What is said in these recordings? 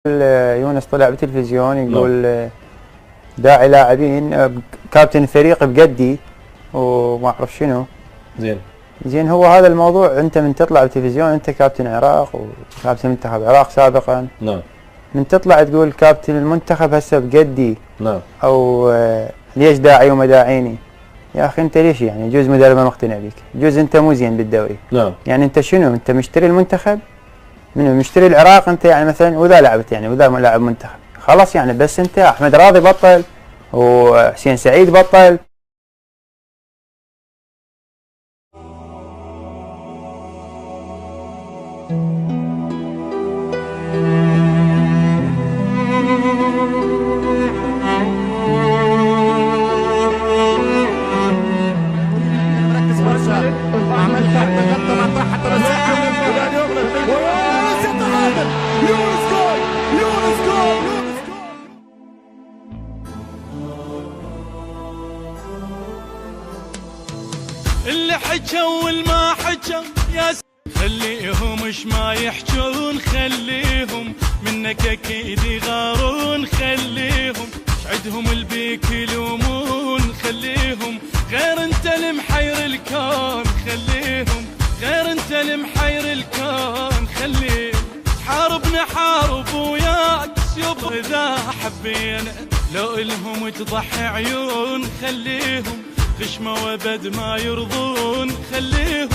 يونس طلع بالتلفزيون يقول داعي لاعبين كابتن الفريق بقدي وما اعرف شنو. زين هو هذا الموضوع، انت من تطلع بالتلفزيون انت كابتن العراق وكابتن منتخب العراق سابقا، نعم، من تطلع تقول كابتن المنتخب هسه بقدي، نعم، او ليش داعي وما داعيني؟ يا اخي انت ليش يعني؟ يجوز مدرب ما مقتنع بيك، يجوز انت مو زين بالدوري، نعم، يعني انت شنو؟ انت مشتري المنتخب؟ منو مشتري العراق انت يعني مثلا؟ واذا لعبت يعني واذا لاعب منتخب خلاص يعني، بس انت احمد راضي بطل وحسين سعيد بطل. مركز برشا عمل تغطى مع تحت المساحة والآن يغلق ويونس يتعادل. يونس جول، يونس جول، يونس جول. اللي حكوا والما حكوا يا خليهم اش ما يحجون، خليهم منك اكيد يغارون، خليهم عدهم البيك يلومون، خليهم غير انت المحير الكون، خليهم غير انت المحير الكون، خليهم حارب نحارب وياك يب اذا حبينا، لو الهم تضحي عيون، خليهم غشمة وابد ما يرضون، خليهم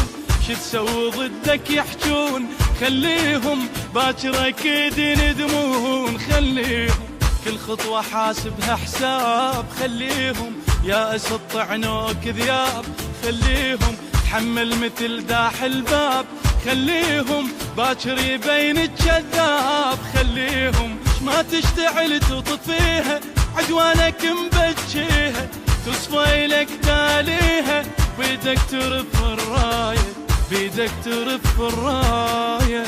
شو تسوي ضدك يحجون، خليهم باكر اكيد يندمون، خليهم كل خطوة حاسبها حساب، خليهم يا اسد طعنوك ذياب، خليهم تحمل مثل داح الباب، خليهم باكر يبين الكذاب، خليهم ما تشتعل تطفيها عدوانك مبجيها، تصفى لك تاليها بيدك ترف الرايه، بيدك ترف الرايه.